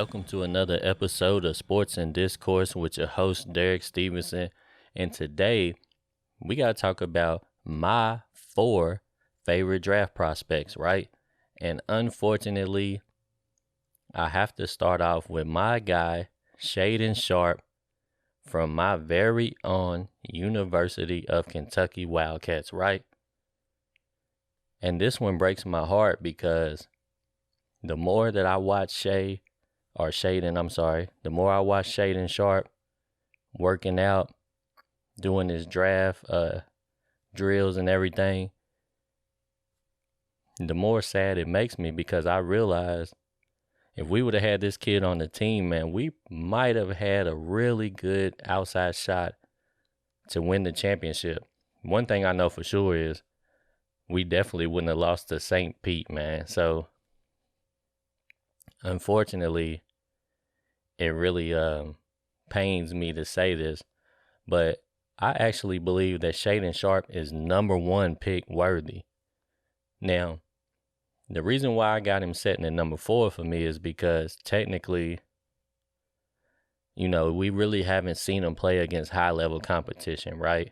welcome to another episode of Sports and Discourse with your host, Derek Stevenson. And today, we got to talk about my 4 favorite draft prospects, right? And unfortunately, I have to start off with my guy, Shaedon Sharpe, from my very own University of Kentucky Wildcats, right? And this one breaks my heart because the more that I watch the more I watch Shaedon Sharpe working out, doing his draft drills and everything, the more sad it makes me because I realize if we would have had this kid on the team, man, we might have had a really good outside shot to win the championship. One thing I know for sure is we definitely wouldn't have lost to St. Pete, man. So, unfortunately, it really pains me to say this, but I actually believe that Shaedon Sharpe is number 1 pick worthy. Now, the reason why I got him sitting at number 4 for me is because technically, we really haven't seen him play against high-level competition, right?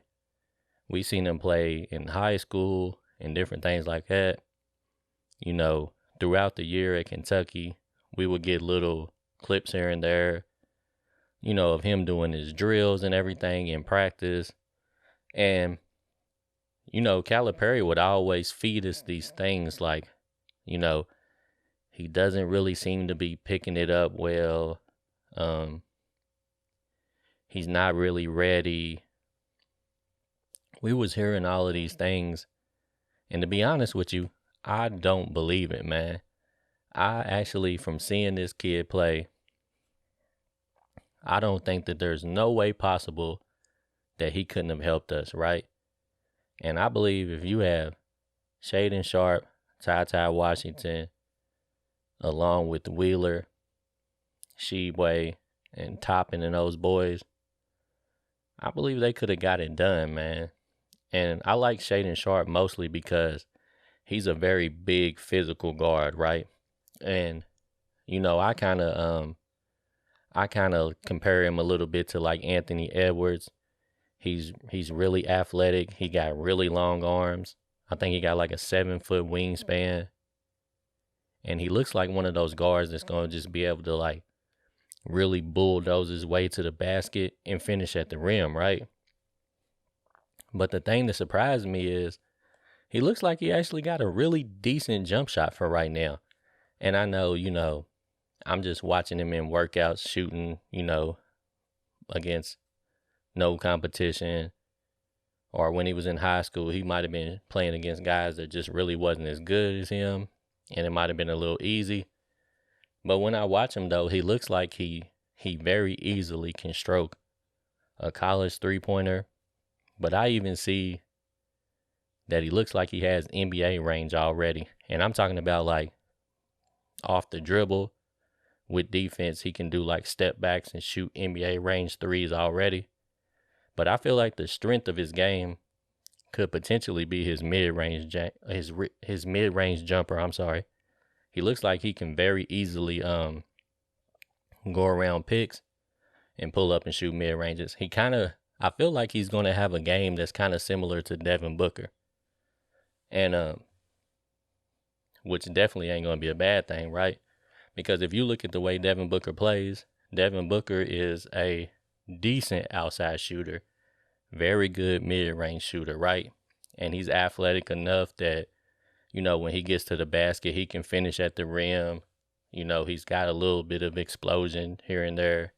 We seen him play in high school and different things like that. Throughout the year at Kentucky, we would get little clips here and there, of him doing his drills and everything in practice. And, Calipari would always feed us these things like, he doesn't really seem to be picking it up well. He's not really ready. We was hearing all of these things. And to be honest with you, I don't believe it, man. I actually, from seeing this kid play, I don't think that there's no way possible that he couldn't have helped us, right? And I believe if you have Shaedon Sharpe, Ty Washington, along with Wheeler, Sheboy, and Toppin and those boys, I believe they could have got it done, man. And I like Shaedon Sharpe mostly because he's a very big physical guard, right? And I kind of compare him a little bit to like Anthony Edwards. He's really athletic. He got really long arms. I think he got like a 7-foot wingspan. And he looks like one of those guards that's going to just be able to like really bulldoze his way to the basket and finish at the rim, right? But the thing that surprised me is he looks like he actually got a really decent jump shot for right now. And I know, I'm just watching him in workouts, shooting, against no competition. Or when he was in high school, he might have been playing against guys that just really wasn't as good as him. And it might have been a little easy. But when I watch him, though, he looks like he very easily can stroke a college three-pointer. But I even see that he looks like he has NBA range already. And I'm talking about like off the dribble with defense. He can do like step backs and shoot NBA range threes already. But I feel like the strength of his game could potentially be his mid-range his mid-range jumper. I'm sorry. He looks like he can very easily go around picks and pull up and shoot mid-ranges. I feel like he's going to have a game that's kind of similar to Devin Booker. And which definitely ain't going to be a bad thing, right? Because if you look at the way Devin Booker plays, Devin Booker is a decent outside shooter, very good mid-range shooter, right? And he's athletic enough that, when he gets to the basket, he can finish at the rim. He's got a little bit of explosion here and there.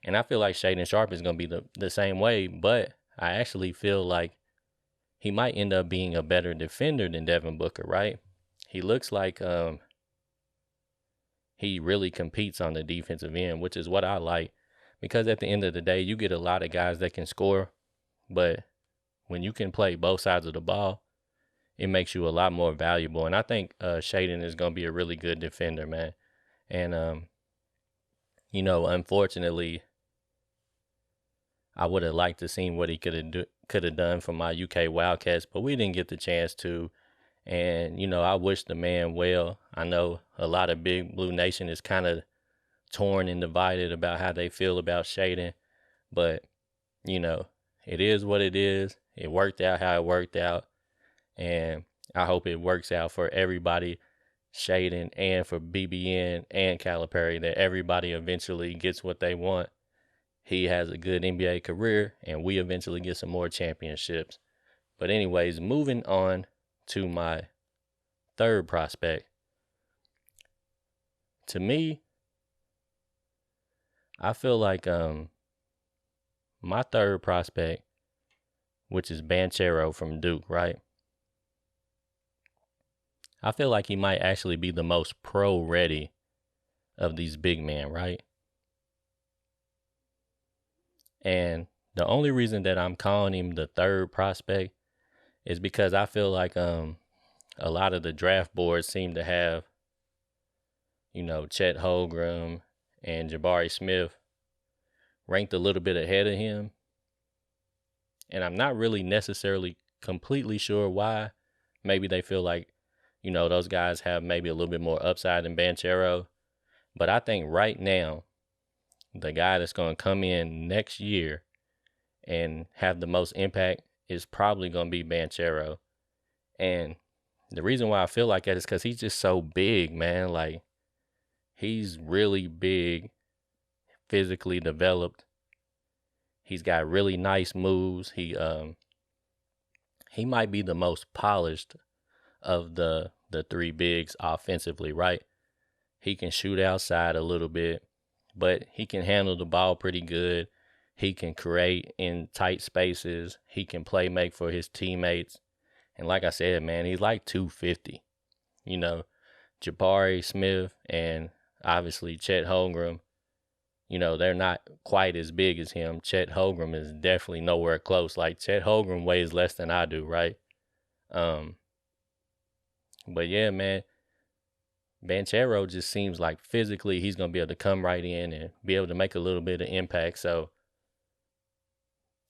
And I feel like Shaedon Sharpe is going to be the same way, but I actually feel like he might end up being a better defender than Devin Booker, right? He looks like he really competes on the defensive end, which is what I like. Because at the end of the day, you get a lot of guys that can score, but when you can play both sides of the ball, it makes you a lot more valuable. And I think Shaedon is going to be a really good defender, man. And, unfortunately, I would have liked to see what he could have done for my UK Wildcats, but we didn't get the chance to. And, I wish the man well. I know a lot of Big Blue Nation is kind of torn and divided about how they feel about Shaedon. But, you know, it is what it is. It worked out how it worked out. And I hope it works out for everybody, Shaedon and for BBN and Calipari, that everybody eventually gets what they want. He has a good NBA career, and we eventually get some more championships. But anyways, moving on to my third prospect. To me, I feel like my third prospect, which is Banchero from Duke, right? I feel like he might actually be the most pro-ready of these big men, right? And the only reason that I'm calling him the third prospect is because I feel like a lot of the draft boards seem to have, you know, Chet Holmgren and Jabari Smith ranked a little bit ahead of him. And I'm not really necessarily completely sure why. Maybe they feel like, you know, those guys have maybe a little bit more upside than Banchero. But I think right now, the guy that's going to come in next year and have the most impact is probably going to be Banchero. And the reason why I feel like that is because he's just so big, man. Like, he's really big, physically developed. He's got really nice moves. He might be the most polished of the three bigs offensively, right? He can shoot outside a little bit, but he can handle the ball pretty good. He can create in tight spaces. He can play make for his teammates. And like I said, man, he's like 250. You know, Jabari Smith and obviously Chet Holmgren, you know, they're not quite as big as him. Chet Holmgren is definitely nowhere close. Like, Chet Holmgren weighs less than I do, right? But yeah, man, Banchero just seems like physically he's going to be able to come right in and be able to make a little bit of impact. So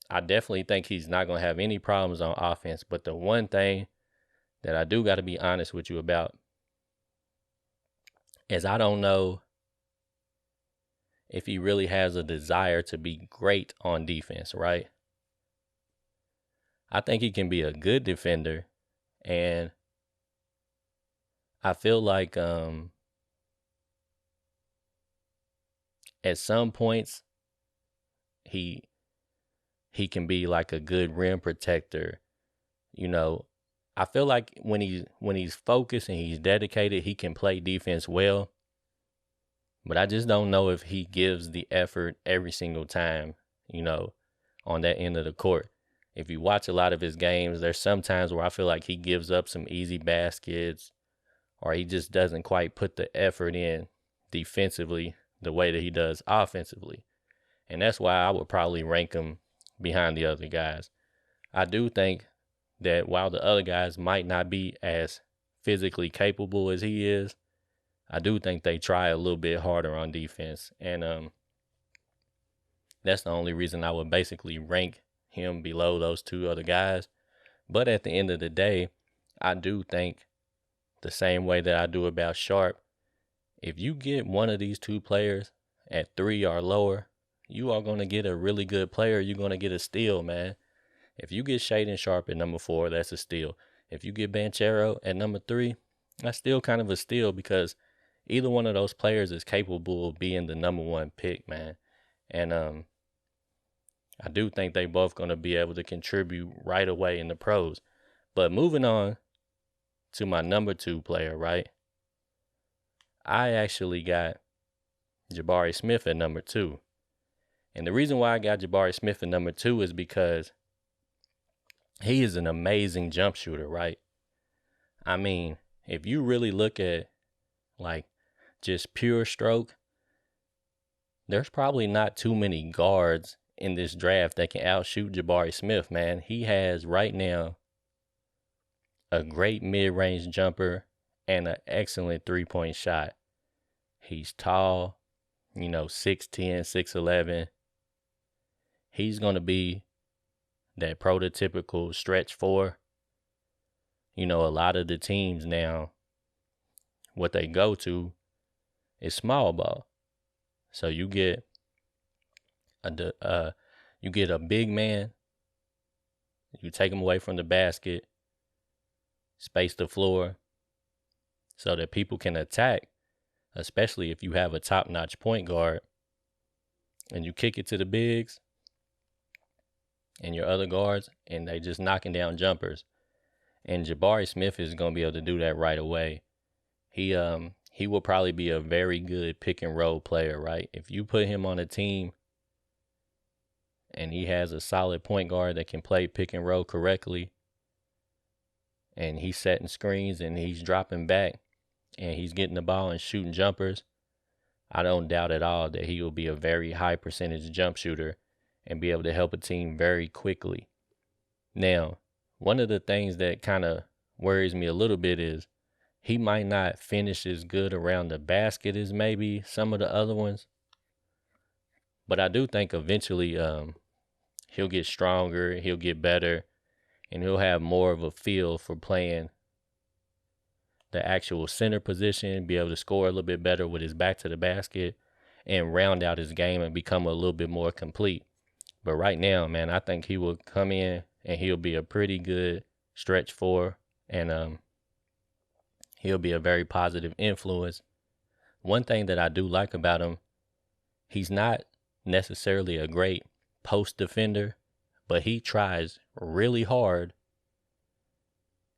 I definitely think he's not going to have any problems on offense. But the one thing that I do got to be honest with you about is I don't know if he really has a desire to be great on defense, right? I think he can be a good defender, and I feel like at some points he can be like a good rim protector. You know, I feel like when he's focused and he's dedicated, he can play defense well. But I just don't know if he gives the effort every single time, you know, on that end of the court. If you watch a lot of his games, there's some times where I feel like he gives up some easy baskets, or he just doesn't quite put the effort in defensively the way that he does offensively. And that's why I would probably rank him behind the other guys. I do think that while the other guys might not be as physically capable as he is, I do think they try a little bit harder on defense. And that's the only reason I would basically rank him below those two other guys. But at the end of the day, I do think the same way that I do about Sharpe, if you get one of these two players at 3 or lower, you are going to get a really good player. You're going to get a steal, man. If you get Shaedon Sharpe at number 4, that's a steal. If you get Banchero at number 3, that's still kind of a steal, because either one of those players is capable of being the number 1 pick, man. And I do think they both going to be able to contribute right away in the pros. But moving on to my number 2 player, right? I actually got Jabari Smith at number 2. And the reason why I got Jabari Smith at number 2 is because he is an amazing jump shooter, right? I mean, if you really look at like just pure stroke, there's probably not too many guards in this draft that can outshoot Jabari Smith, man. He has right now a great mid-range jumper and an excellent three-point shot. He's tall, 6'10", 6'11". He's going to be that prototypical stretch 4. A lot of the teams now, what they go to is small ball. So you get a big man, you take him away from the basket, space the floor so that people can attack, especially if you have a top-notch point guard, and you kick it to the bigs and your other guards, and they just knocking down jumpers. And Jabari Smith is going to be able to do that right away. He will probably be a very good pick and roll player, right? If you put him on a team and he has a solid point guard that can play pick and roll correctly, and he's setting screens and he's dropping back and he's getting the ball and shooting jumpers, I don't doubt at all that he will be a very high percentage jump shooter and be able to help a team very quickly. Now, one of the things that kind of worries me a little bit is he might not finish as good around the basket as maybe some of the other ones. But I do think eventually he'll get stronger, he'll get better, and he'll have more of a feel for playing the actual center position, be able to score a little bit better with his back to the basket, and round out his game and become a little bit more complete. But right now, man, I think he will come in and he'll be a pretty good stretch four, and he'll be a very positive influence. One thing that I do like about him, he's not necessarily a great post defender, but he tries really hard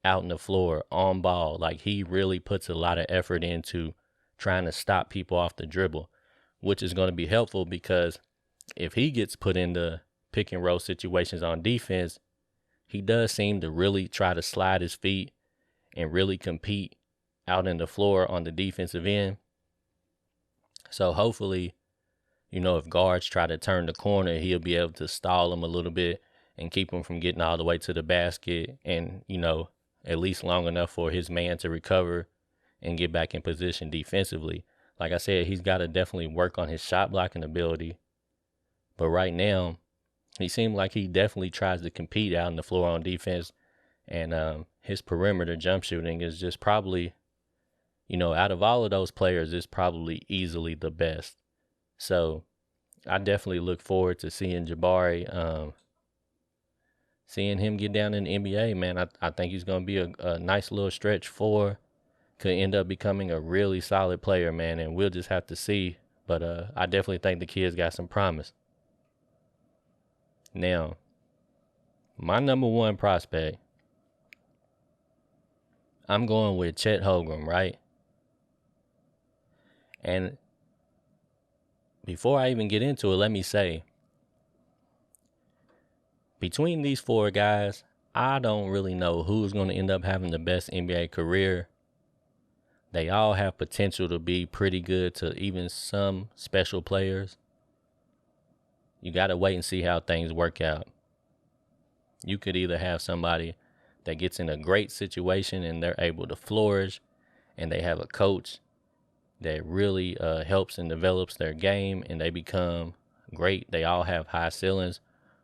out in the floor on ball. Like, he really puts a lot of effort into trying to stop people off the dribble, which is going to be helpful because if he gets put into pick and roll situations on defense, he does seem to really try to slide his feet and really compete out in the floor on the defensive end. So hopefully, if guards try to turn the corner, he'll be able to stall them a little bit and keep them from getting all the way to the basket, and, at least long enough for his man to recover and get back in position defensively. Like I said, he's got to definitely work on his shot blocking ability. But right now, he seemed like he definitely tries to compete out on the floor on defense. And his perimeter jump shooting is just probably, out of all of those players, is probably easily the best. So I definitely look forward to seeing Jabari, seeing him get down in the NBA, man. I think he's going to be a nice little stretch four. Could end up becoming a really solid player, man, and we'll just have to see. But I definitely think the kid's got some promise. Now, my number one prospect, I'm going with Chet Holmgren, right? And before I even get into it, let me say, between these four guys, I don't really know who's going to end up having the best NBA career. They all have potential to be pretty good to even some special players. You got to wait and see how things work out. You could either have somebody that gets in a great situation and they're able to flourish, and they have a coach that really helps and develops their game and they become great. They all have high ceilings.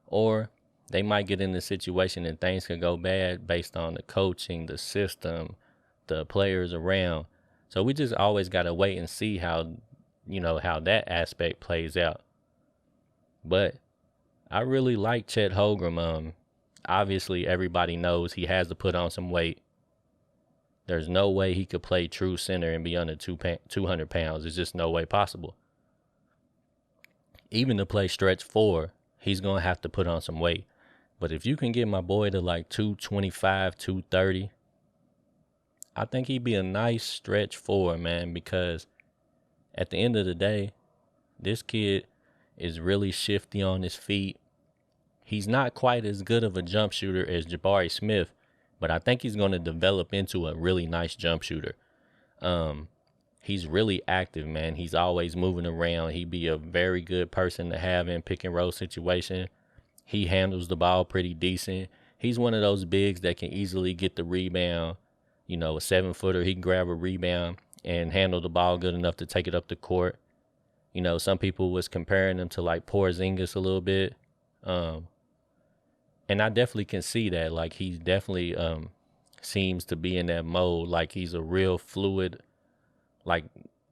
Or they might get in a situation and things could go bad based on the coaching, the system, the players around. So we just always got to wait and see how that aspect plays out. But I really like Chet Holmgren. Obviously, everybody knows he has to put on some weight. There's no way he could play true center and be under 200 pounds. There's just no way possible. Even to play stretch four, he's going to have to put on some weight. But if you can get my boy to like 225, 230, I think he'd be a nice stretch four, man, because at the end of the day, this kid is really shifty on his feet. He's not quite as good of a jump shooter as Jabari Smith, but I think he's going to develop into a really nice jump shooter. He's really active, man. He's always moving around. He'd be a very good person to have in pick and roll situation. He handles the ball pretty decent. He's one of those bigs that can easily get the rebound. A 7-footer, he can grab a rebound and handle the ball good enough to take it up the court. Some people was comparing him to like Porzingis a little bit. And I definitely can see that. Like, he definitely seems to be in that mode. Like, he's a real fluid, like,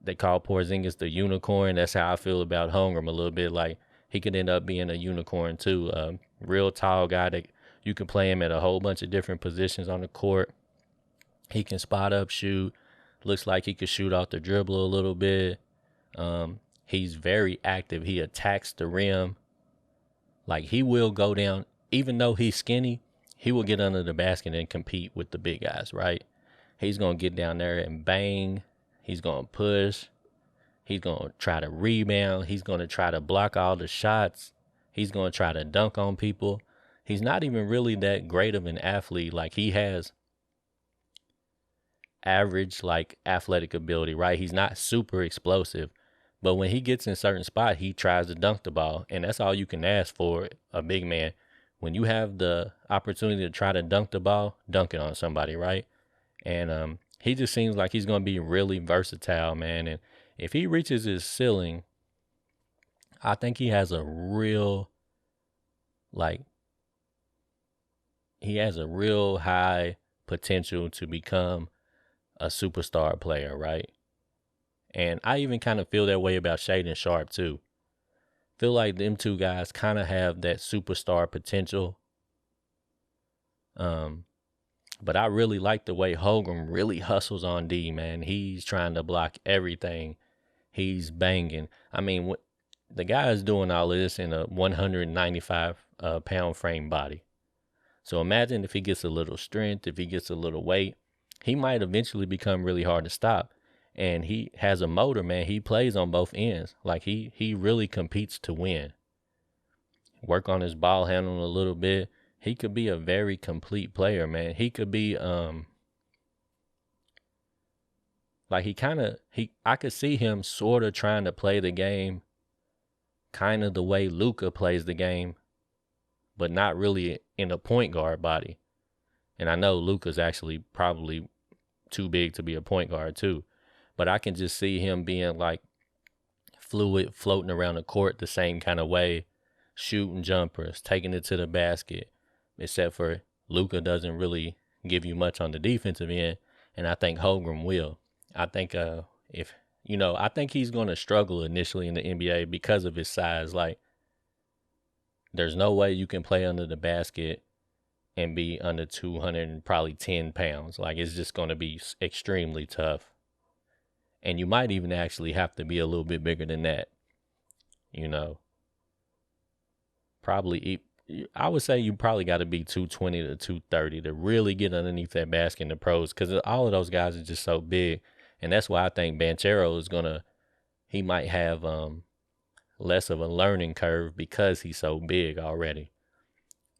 they call Porzingis the unicorn. That's how I feel about Holmgren a little bit. Like, he could end up being a unicorn too. Real tall guy that you can play him at a whole bunch of different positions on the court. He can spot up, shoot. Looks like he could shoot off the dribble a little bit. He's very active. He attacks the rim. Like, he will go down, even though he's skinny, he will get under the basket and compete with the big guys, right? He's going to get down there and bang. He's going to push. He's going to try to rebound. He's going to try to block all the shots. He's going to try to dunk on people. He's not even really that great of an athlete. Like, he has average, like, athletic ability, right? He's not super explosive. But when he gets in certain spot, he tries to dunk the ball. And that's all you can ask for a big man. When you have the opportunity to try to dunk the ball, dunk it on somebody, right? And he just seems like he's going to be really versatile, man. And if he reaches his ceiling, I think he has a real, like, he has a real high potential to become a superstar player, right? And I even kind of feel that way about Shaedon Sharpe too. Feel like them two guys kind of have that superstar potential. But I really like the way Holmgren really hustles on D, man. He's trying to block everything. He's banging. I mean, the guy is doing all of this in a 195 pound frame body. So imagine if he gets a little strength, if he gets a little weight, he might eventually become really hard to stop. And he has a motor, man. He plays on both ends. Like, he really competes to win. Work on his ball handling a little bit. He could be a very complete player, man. He could be like, I could see him sort of trying to play the game kind of the way Luka plays the game, but not really in a point guard body. And I know Luka's actually probably too big to be a point guard too. But I can just see him being like fluid, floating around the court the same kind of way, shooting jumpers, taking it to the basket, except for Luka doesn't really give you much on the defensive end, and I think Holmgren will. I think I think he's going to struggle initially in the NBA because of his size. Like, there's no way you can play under the basket and be under 210 pounds. Like, it's just going to be extremely tough. And you might even actually have to be a little bit bigger than that. Probably, I would say you probably got to be 220 to 230 to really get underneath that basket in the pros, because all of those guys are just so big. And that's why I think Banchero he might have less of a learning curve because he's so big already.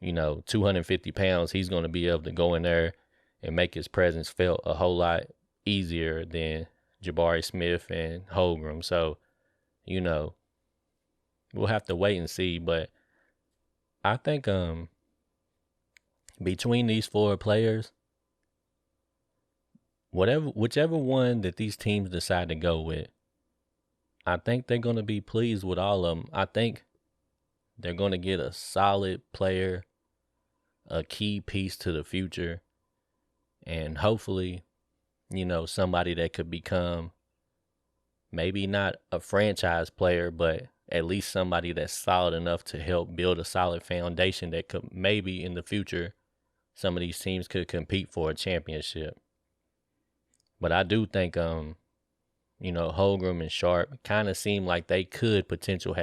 250 pounds, he's going to be able to go in there and make his presence felt a whole lot easier than Jabari Smith and Holmgren. So, we'll have to wait and see. But I think between these four players, whichever one that these teams decide to go with, I think they're going to be pleased with all of them. I think they're going to get a solid player, a key piece to the future, and hopefully, somebody that could become maybe not a franchise player, but at least somebody that's solid enough to help build a solid foundation that could maybe in the future, some of these teams could compete for a championship. But I do think, Holmgren and Sharpe kind of seem like they could potentially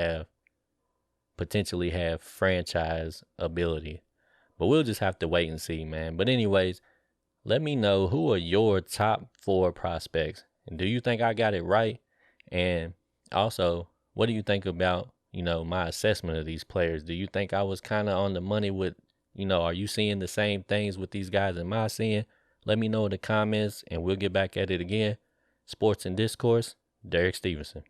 have franchise ability. But we'll just have to wait and see, man. But anyways, let me know, who are your top 4 prospects? And do you think I got it right? And also, what do you think about, my assessment of these players? Do you think I was kind of on the money with, are you seeing the same things with these guys am I seeing? Let me know in the comments, and we'll get back at it again. Sports and Discourse, Derek Stevenson.